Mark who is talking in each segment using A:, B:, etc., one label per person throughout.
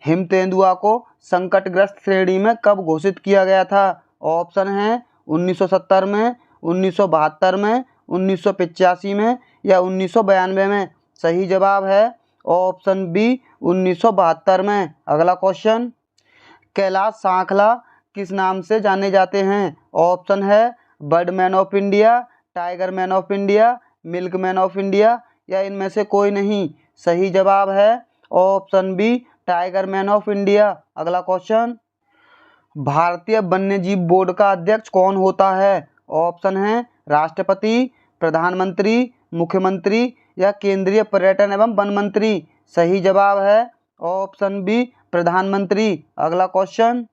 A: Him तेंदुआ को संकटग्रस्त श्रेणी में कब घोषित किया गया था? ऑप्शन है 1970 में, 1972 में, 1985 में या 1992 में। सही जवाब है ऑप्शन बी 1972 में। अगला क्वेश्चन, कैलाश सांखला किस नाम से जाने जाते हैं? ऑप्शन है birdman of India, tiger man of India, milk man of India या इनमें से कोई नहीं। सही जवाब है option B tiger man of India. अगला क्वेश्चन, भारतीय वन्यजीव बोर्ड का अध्यक्ष कौन होता है? ऑप्शन है राष्ट्रपति, प्रधानमंत्री, मुख्यमंत्री या केंद्रीय पर्यटन एवं वन मंत्री। सही जवाब है ऑप्शन बी प्रधानमंत्री। अगला क्वेश्चन,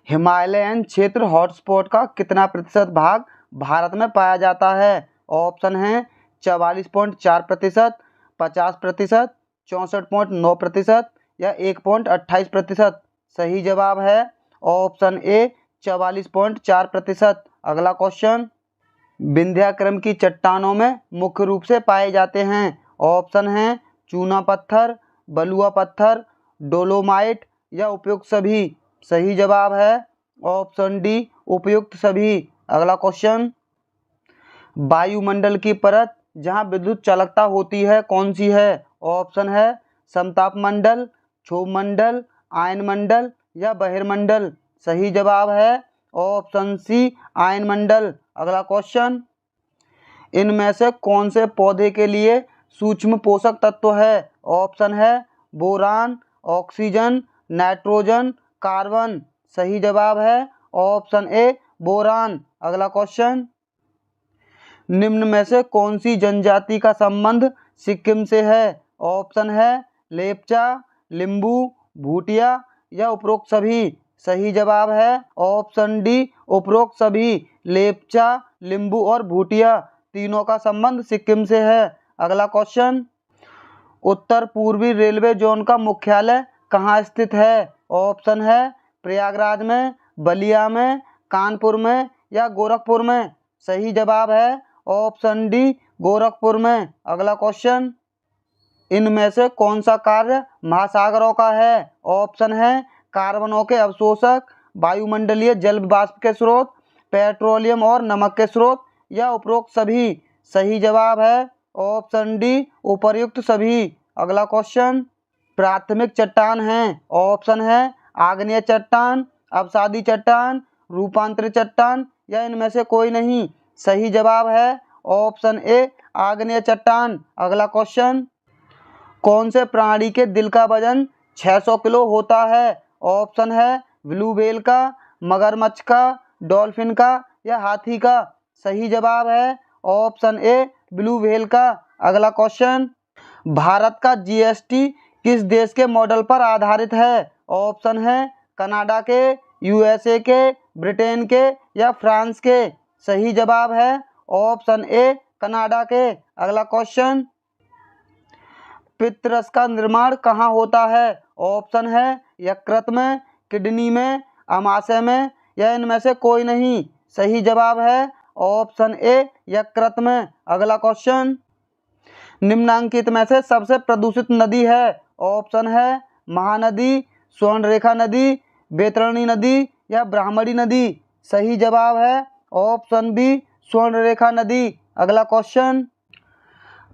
A: हिमालयन क्षेत्र हॉटस्पॉट का कितना प्रतिशत भाग भारत में पाया जाता है? ऑप्शन है 44.4%, 50%, 64.9% या 1.28%। सही जवाब है ऑप्शन ए 44.4%। अगला क्वेश्चन, विंध्याक्रम की चट्टानों में मुख्य रूप से पाए जाते हैं। ऑप्शन है चूना पत्थर, बलुआ पत्थर, डोलोमाइट या उपयुक्त सभी। सही जवाब है ऑप्शन डी उपयुक्त सभी। अगला क्वेश्चन, वायुमंडल की परत जहां विद्युत चालकता होती है कौन सी है? ऑप्शन है समताप मंडल, क्षोभ मंडल, आयन मंडल या बहिर्मंडल। सही जवाब है ऑप्शन सी आयन मंडल। अगला क्वेश्चन, इनमें से कौन से पौधे के लिए सूक्ष्म पोषक तत्व है? ऑप्शन है बोरान, ऑक्सीजन, नाइट्रोजन, कार्बन। सही जवाब है ऑप्शन ए बोरान। अगला क्वेश्चन, निम्न में से कौन सी जनजाति का संबंध सिक्किम से है? ऑप्शन है लेप्चा, लिंबू, भूटिया या उपरोक्त सभी। सही जवाब है ऑप्शन डी उपरोक्त सभी। लेप्चा, लिंबू और भूटिया तीनों का संबंध सिक्किम से है। अगला क्वेश्चन, उत्तर पूर्वी रेलवे जोन का मुख्यालय कहाँ स्थित है? ऑप्शन है प्रयागराज में, बलिया में, कानपुर में या गोरखपुर में। सही जवाब है ऑप्शन डी गोरखपुर में। अगला क्वेश्चन, इनमें से कौन सा कार्य महासागरों का है? ऑप्शन है कार्बनों के अवशोषक, वायुमंडलीय जल वाष्प के स्रोत, पेट्रोलियम और नमक के स्रोत या उपरोक्त सभी। सही जवाब है ऑप्शन डी उपर्युक्त सभी। अगला क्वेश्चन, प्राथमिक चट्टान है। ऑप्शन है आग्नेय चट्टान, अवसादी चट्टान, रूपांतरित चट्टान या इनमें से कोई नहीं। सही जवाब है ऑप्शन ए आग्नेय चट्टान। अगला क्वेश्चन, कौन से प्राणी के दिल का वजन 600 किलो होता है? ऑप्शन है ब्लू व्हेल का, मगरमच्छ का, डॉल्फिन का या हाथी का। सही जवाब है ऑप्शन ए ब्लू व्हेल का। अगला क्वेश्चन, भारत का जीएसटी किस देश के मॉडल पर आधारित है? ऑप्शन है कनाडा के, यूएसए के, ब्रिटेन के या फ्रांस के। सही जवाब है ऑप्शन ए कनाडा के। अगला क्वेश्चन, पित्तरस का निर्माण कहाँ होता है? ऑप्शन है यकृत में, किडनी में, आमाशय में या इनमें से कोई नहीं। सही जवाब है ऑप्शन ए यकृत में। अगला क्वेश्चन, निम्नांकित में से सबसे प्रदूषित नदी है? ऑप्शन है महानदी, स्वर्णरेखा नदी, बैतरणी नदी या ब्राह्मणी नदी। सही जवाब है ऑप्शन बी स्वर्णरेखा नदी। अगला क्वेश्चन,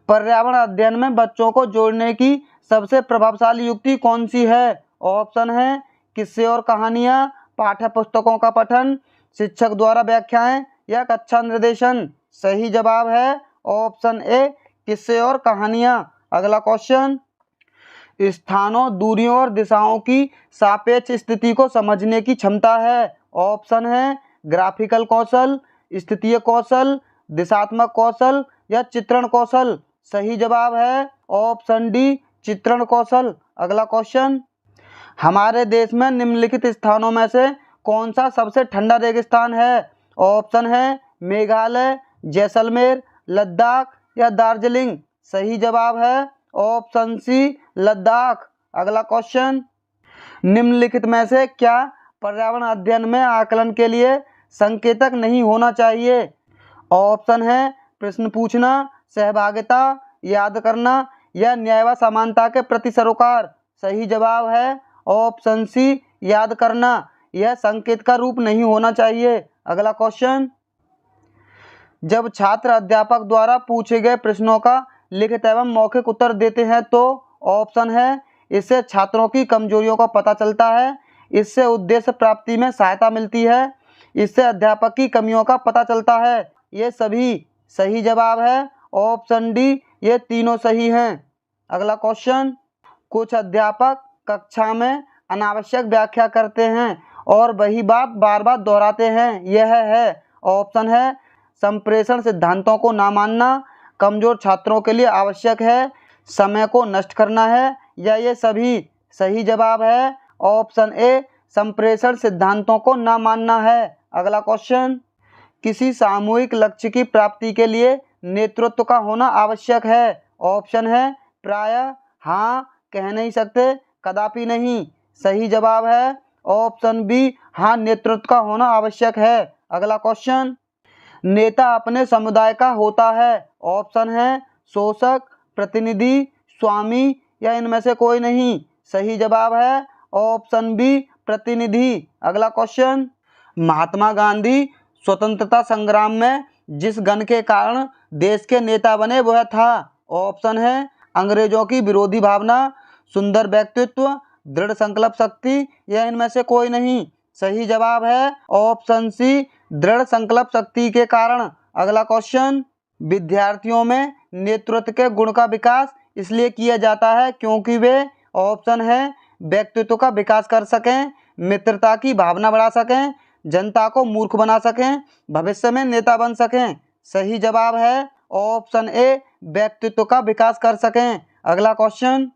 A: पर्यावरण अध्ययन में बच्चों को जोड़ने की सबसे प्रभावशाली युक्ति कौन सी है? ऑप्शन है किस्से और कहानियाँ, पाठ्य पुस्तकों का पठन, शिक्षक द्वारा व्याख्याएं या कक्षा निर्देशन। सही जवाब है ऑप्शन ए किस्से और कहानियाँ। अगला क्वेश्चन, स्थानों, दूरियों और दिशाओं की सापेक्ष स्थिति को समझने की क्षमता है। ऑप्शन है ग्राफिकल कौशल, स्थितीय कौशल, दिशात्मक कौशल या चित्रण कौशल। सही जवाब है ऑप्शन डी चित्रण कौशल। अगला क्वेश्चन, हमारे देश में निम्नलिखित स्थानों में से कौन सा सबसे ठंडा रेगिस्तान है? ऑप्शन है मेघालय, जैसलमेर, लद्दाख या दार्जिलिंग। सही जवाब है ऑप्शन सी लद्दाख। अगला क्वेश्चन, निम्नलिखित में से क्या पर्यावरण अध्ययन में आकलन के लिए संकेतक नहीं होना चाहिए? ऑप्शन है प्रश्न पूछना, सहभागिता, याद करना या न्याय व समानता के प्रति सरोकार। सही जवाब है ऑप्शन सी याद करना। यह संकेत का रूप नहीं होना चाहिए। अगला क्वेश्चन, जब छात्र अध्यापक द्वारा पूछे गए प्रश्नों का लिखित एवं मौखिक उत्तर देते हैं तो ऑप्शन है, इससे छात्रों की कमजोरियों का पता चलता है, इससे उद्देश्य प्राप्ति में सहायता मिलती है, इससे अध्यापक की कमियों का पता चलता है। ये सभी सही जवाब है। ऑप्शन डी ये तीनों सही हैं। अगला क्वेश्चन, कुछ अध्यापक कक्षा में अनावश्यक व्याख्या करते हैं और वही बात बार बार दोहराते हैं। यह है, ऑप्शन है संप्रेषण सिद्धांतों को ना मानना, कमजोर छात्रों के लिए आवश्यक है, समय को नष्ट करना है, या ये सभी सही जवाब है। ऑप्शन ए संप्रेषण सिद्धांतों को ना मानना है। अगला क्वेश्चन, किसी सामूहिक लक्ष्य की प्राप्ति के लिए नेतृत्व का होना आवश्यक है। ऑप्शन है प्रायः, हाँ, कह नहीं सकते, कदापि नहीं। सही जवाब है ऑप्शन बी, हाँ, नेतृत्व का होना आवश्यक है। अगला क्वेश्चन, नेता अपने समुदाय का होता है। ऑप्शन है शोषक, प्रतिनिधि, स्वामी, या इनमें से कोई नहीं। सही जवाब है ऑप्शन बी, प्रतिनिधि। अगला क्वेश्चन, महात्मा गांधी स्वतंत्रता संग्राम में जिस गण के कारण देश के नेता बने वह था। ऑप्शन है अंग्रेजों की विरोधी भावना, सुंदर व्यक्तित्व, दृढ़ संकल्प शक्ति, या इनमें से कोई नहीं। सही जवाब है ऑप्शन सी, दृढ़ संकल्प शक्ति के कारण। अगला क्वेश्चन, विद्यार्थियों में नेतृत्व के गुण का विकास इसलिए किया जाता है क्योंकि वे, ऑप्शन है, व्यक्तित्व का विकास कर सकें, मित्रता की भावना बढ़ा सकें, जनता को मूर्ख बना सकें, भविष्य में नेता बन सकें। सही जवाब है ऑप्शन ए, व्यक्तित्व का विकास कर सकें। अगला क्वेश्चन,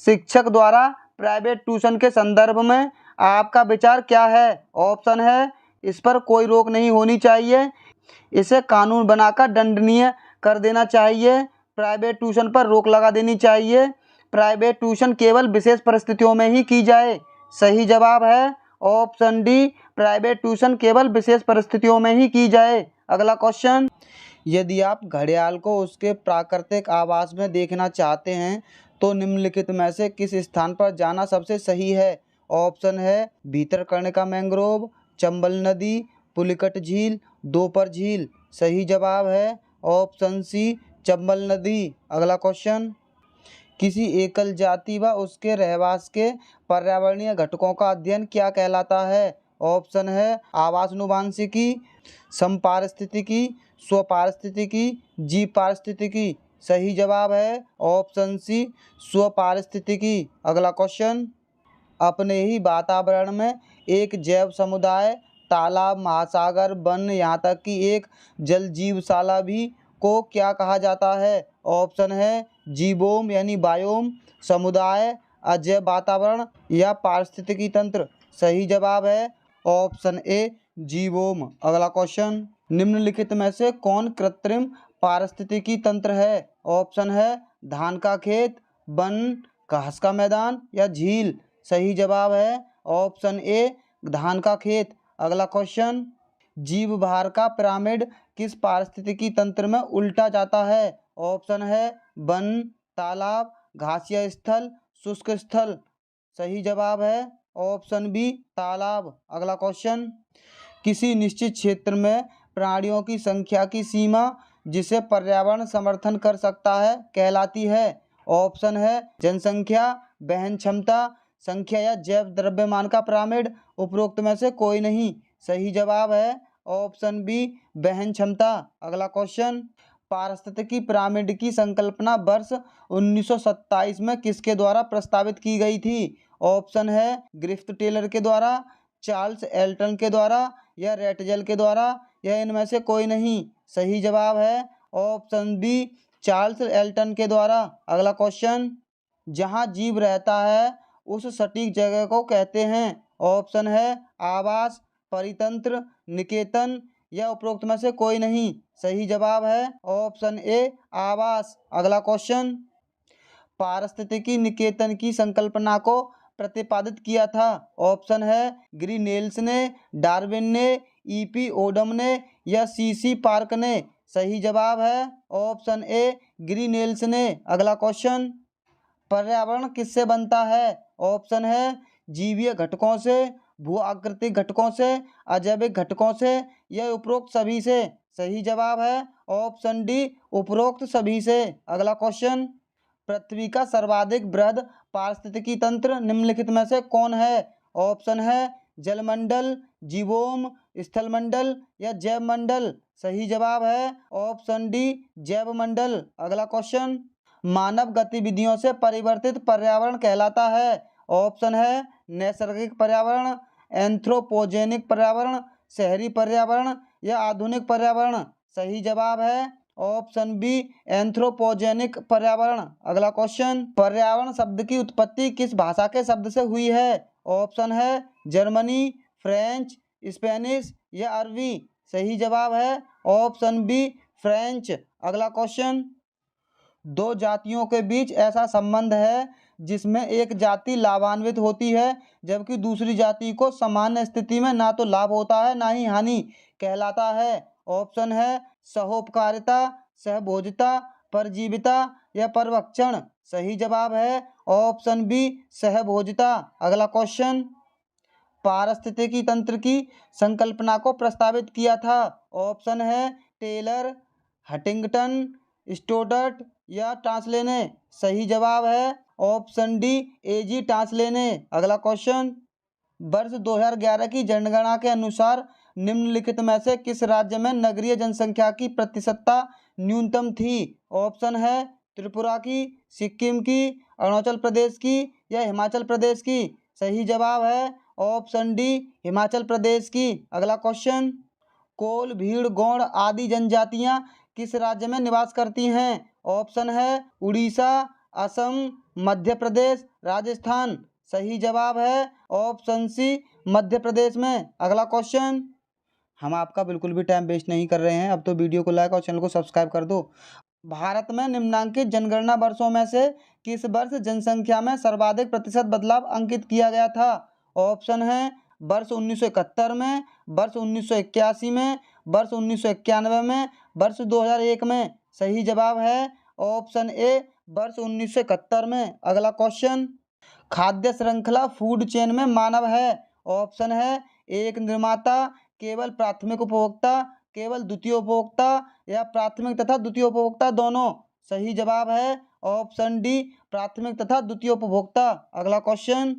A: शिक्षक द्वारा प्राइवेट ट्यूशन के संदर्भ में आपका विचार क्या है। ऑप्शन है इस पर कोई रोक नहीं होनी चाहिए, इसे कानून बनाकर दंडनीय कर देना चाहिए, प्राइवेट ट्यूशन पर रोक लगा देनी चाहिए, प्राइवेट ट्यूशन केवल विशेष परिस्थितियों में ही की जाए। सही जवाब है ऑप्शन डी, प्राइवेट ट्यूशन केवल विशेष परिस्थितियों में ही की जाए। अगला क्वेश्चन, यदि आप घड़ियाल को उसके प्राकृतिक आवास में देखना चाहते हैं तो निम्नलिखित में से किस स्थान पर जाना सबसे सही है। ऑप्शन है भीतरकनिका मैंग्रोव, चंबल नदी, पुलिकट झील, दोपर झील। सही जवाब है ऑप्शन सी, चंबल नदी। अगला क्वेश्चन, किसी एकल जाति व उसके रहवास के पर्यावरणीय घटकों का अध्ययन क्या कहलाता है। ऑप्शन है आवासनुवांशिकी, समपारिस्थितिकी, स्वपारिस्थितिकी, जीव पारिस्थितिकी। सही जवाब है ऑप्शन सी, स्वपारिस्थितिकी। अगला क्वेश्चन, अपने ही वातावरण में एक जैव समुदाय, तालाब, महासागर, वन, यहाँ तक कि एक जल जीवशाला भी को क्या कहा जाता है। ऑप्शन है जीवोम यानी बायोम, समुदाय, अजैव वातावरण, या पारिस्थितिकी तंत्र। सही जवाब है ऑप्शन ए, जीवोम। अगला क्वेश्चन, निम्नलिखित में से कौन कृत्रिम पारिस्थितिकी तंत्र है। ऑप्शन है धान का खेत, वन, घास का मैदान, या झील। सही जवाब है ऑप्शन ए, धान का खेत। अगला क्वेश्चन, जीव भार का पिरामिड किस पारिस्थितिकी तंत्र में उल्टा जाता है। ऑप्शन है वन, तालाब, घासिया स्थल, शुष्क स्थल। सही जवाब है ऑप्शन बी, तालाब। अगला क्वेश्चन, किसी निश्चित क्षेत्र में प्राणियों की संख्या की सीमा जिसे पर्यावरण समर्थन कर सकता है कहलाती है। ऑप्शन है जनसंख्या, वहन क्षमता, संख्या, या जैव द्रव्यमान का पिरामिड। उपरोक्त में से कोई नहीं। सही जवाब है ऑप्शन बी, वहन क्षमता। अगला क्वेश्चन, पारिस्थितिकी पिरामिड की संकल्पना वर्ष 1927 में किसके द्वारा प्रस्तावित की गई थी। ऑप्शन है ग्रिफ्थ टेलर के द्वारा, चार्ल्स एल्टन के द्वारा, या रेटजेल के द्वारा, या इनमें से कोई नहीं। सही जवाब है ऑप्शन बी, चार्ल्स एल्टन के द्वारा। अगला क्वेश्चन, जहाँ जीव रहता है उस सटीक जगह को कहते हैं। ऑप्शन है आवास, परितंत्र, निकेतन, या उपरोक्त में से कोई नहीं। सही जवाब है ऑप्शन ए, आवास। अगला क्वेश्चन, पारिस्थितिकी निकेतन की संकल्पना को प्रतिपादित किया था। ऑप्शन है ग्रीनेल्स ने, डार्विन ने, ईपी ओडम ने, या सीसी पार्क ने। सही जवाब है ऑप्शन ए, ग्रीनेल्स ने। अगला क्वेश्चन, पर्यावरण किससे बनता है। ऑप्शन है जीवीय घटकों से, भू आकृतिक घटकों से, अजैविक घटकों से या उपरोक्त सभी से। सही जवाब है ऑप्शन डी, उपरोक्त सभी से। अगला क्वेश्चन, पृथ्वी का सर्वाधिक वृहद पारिस्थितिकी तंत्र निम्नलिखित में से कौन है? ऑप्शन है जलमंडल, जीवोम, स्थलमंडल या जैवमंडल। सही जवाब है ऑप्शन डी, जैवमंडल। अगला क्वेश्चन, मानव गतिविधियों से परिवर्तित पर्यावरण कहलाता है। ऑप्शन है नैसर्गिक पर्यावरण, एंथ्रोपोजेनिक पर्यावरण, शहरी पर्यावरण या आधुनिक पर्यावरण। सही जवाब है ऑप्शन बी, एंथ्रोपोजेनिक पर्यावरण। अगला क्वेश्चन, पर्यावरण शब्द की उत्पत्ति किस भाषा के शब्द से हुई है? ऑप्शन है जर्मनी, फ्रेंच, स्पेनिश या अरबी। सही जवाब है ऑप्शन बी, फ्रेंच। अगला क्वेश्चन, दो जातियों के बीच ऐसा संबंध है जिसमें एक जाति लाभान्वित होती है जबकि दूसरी जाति को सामान्य स्थिति में ना तो लाभ होता है ना ही हानि, कहलाता है। ऑप्शन है सहोपकारिता, सहभोजिता, परजीविता या परभक्षण। सही जवाब है ऑप्शन बी, सहभोजिता। अगला क्वेश्चन, पारिस्थितिकी तंत्र की संकल्पना को प्रस्तावित किया था। ऑप्शन है टेलर, हंटिंगटन, स्टोडर्ट या टास्ले ने। सही जवाब है ऑप्शन डी, एजी टास्ले ने। अगला क्वेश्चन, वर्ष 2011 की जनगणना के अनुसार निम्नलिखित में से किस राज्य में नगरीय जनसंख्या की प्रतिशतता न्यूनतम थी? ऑप्शन है त्रिपुरा की, सिक्किम की, अरुणाचल प्रदेश की या हिमाचल प्रदेश की। सही जवाब है ऑप्शन डी, हिमाचल प्रदेश की। अगला क्वेश्चन, कोल, भीड़, गौड़ आदि जनजातियां किस राज्य में निवास करती हैं? ऑप्शन है उड़ीसा, असम, मध्य प्रदेश, राजस्थान। सही जवाब है ऑप्शन सी, मध्य प्रदेश में। अगला क्वेश्चन, हम आपका बिल्कुल भी टाइम वेस्ट नहीं कर रहे हैं, अब तो वीडियो को लाइक और चैनल को सब्सक्राइब कर दो। भारत में निम्नांकित जनगणना वर्षों में से किस वर्ष जनसंख्या में सर्वाधिक प्रतिशत बदलाव अंकित किया गया था? ऑप्शन है वर्ष 1971 में, वर्ष 1981 में, वर्ष 1991 में, वर्ष 2001 में। सही जवाब है ऑप्शन ए, वर्ष 1971 में। अगला क्वेश्चन, खाद्य श्रृंखला फूड चेन में मानव है। ऑप्शन है एक निर्माता, केवल प्राथमिक उपभोक्ता, केवल द्वितीय उपभोक्ता या प्राथमिक तथा द्वितीय उपभोक्ता दोनों। सही जवाब है ऑप्शन डी, प्राथमिक तथा द्वितीय उपभोक्ता। अगला क्वेश्चन,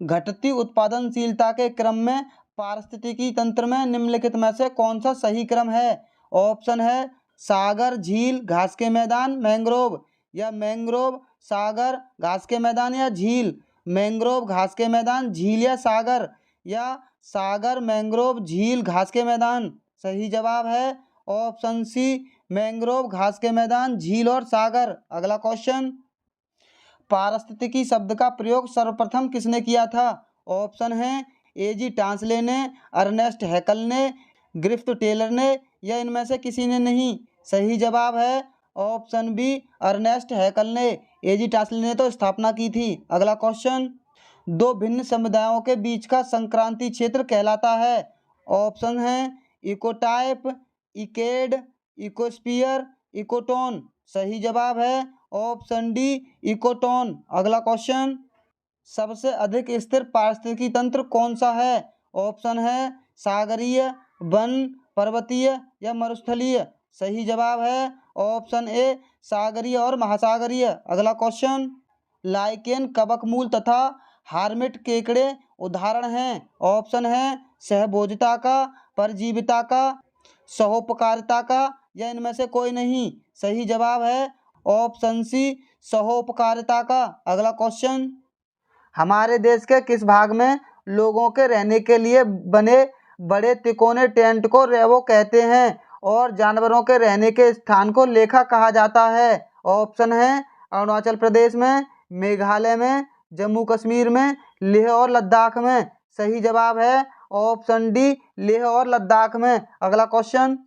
A: घटती उत्पादनशीलता के क्रम में पारिस्थितिकी तंत्र में निम्नलिखित में से कौन सा सही क्रम है? ऑप्शन है सागर, झील, घास के मैदान, मैंग्रोव या मैंग्रोव, सागर, घास के मैदान या झील। मैंग्रोव, घास के मैदान, झील या सागर, या सागर, मैंग्रोव, झील, घास के मैदान। सही जवाब है ऑप्शन सी, मैंग्रोव, घास के मैदान, झील और सागर। अगला क्वेश्चन, पारिस्थितिकी शब्द का प्रयोग सर्वप्रथम किसने किया था? ऑप्शन है एजी टास्ले ने, अर्नेस्ट हैकल ने, ग्रिफ्थ टेलर ने या इनमें से किसी ने नहीं। सही जवाब है ऑप्शन बी, अर्नेस्ट हैकल ने। एजी टास्ले ने तो स्थापना की थी। अगला क्वेश्चन, दो भिन्न समुदायों के बीच का संक्रांति क्षेत्र कहलाता है। ऑप्शन है इकोटाइप, इकेड, इकोस्फीयर, इकोटोन। सही जवाब है ऑप्शन डी, इकोटोन। अगला क्वेश्चन, सबसे अधिक स्थिर पारिस्थितिकी तंत्र कौन सा है? ऑप्शन है सागरीय, वन, पर्वतीय या मरुस्थलीय। सही जवाब है ऑप्शन ए, सागरीय और महासागरीय। अगला क्वेश्चन, लाइकेन, कवकमूल तथा हार्मिट केकड़े उदाहरण हैं। ऑप्शन है सहभोजिता का, परजीविता का, सहोपकारिता का या इनमें से कोई नहीं। सही जवाब है ऑप्शन सी, सहोपकारिता का। अगला क्वेश्चन, हमारे देश के किस भाग में लोगों के रहने के लिए बने बड़े तिकोने टेंट को रेवो कहते हैं और जानवरों के रहने के स्थान को लेखा कहा जाता है? ऑप्शन है अरुणाचल प्रदेश में, मेघालय में, जम्मू कश्मीर में, लेह और लद्दाख में। सही जवाब है ऑप्शन डी, लेह और लद्दाख में। अगला क्वेश्चन,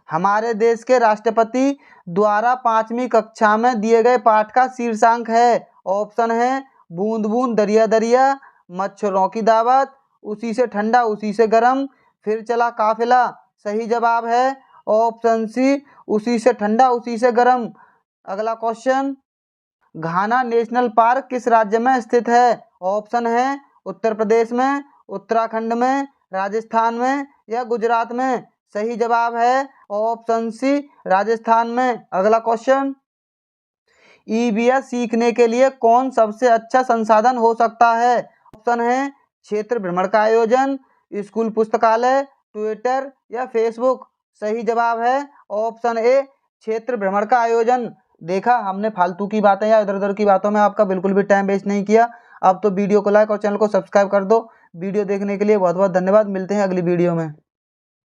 A: हमारे देश के राष्ट्रपति द्वारा 5वीं कक्षा में दिए गए पाठ का शीर्षांक है। ऑप्शन है बूंद बूंद दरिया दरिया, मच्छरों की दावत, उसी से ठंडा उसी से गर्म, फिर चला काफिला। सही जवाब है ऑप्शन सी, उसी से ठंडा उसी से गर्म। अगला क्वेश्चन, घाना नेशनल पार्क किस राज्य में स्थित है? ऑप्शन है उत्तर प्रदेश में, उत्तराखंड में, राजस्थान में या गुजरात में। सही जवाब है ऑप्शन सी, राजस्थान में। अगला क्वेश्चन, ईवीएस सीखने के लिए कौन सबसे अच्छा संसाधन हो सकता है? ऑप्शन है क्षेत्र भ्रमण का आयोजन, स्कूल पुस्तकालय, ट्विटर या फेसबुक। सही जवाब है ऑप्शन ए, क्षेत्र भ्रमण का आयोजन। देखा, हमने फालतू की बातें या इधर उधर की बातों में आपका बिल्कुल भी टाइम वेस्ट नहीं किया। अब तो वीडियो को लाइक और चैनल को सब्सक्राइब कर दो। वीडियो देखने के लिए बहुत बहुत धन्यवाद। मिलते हैं अगली वीडियो में।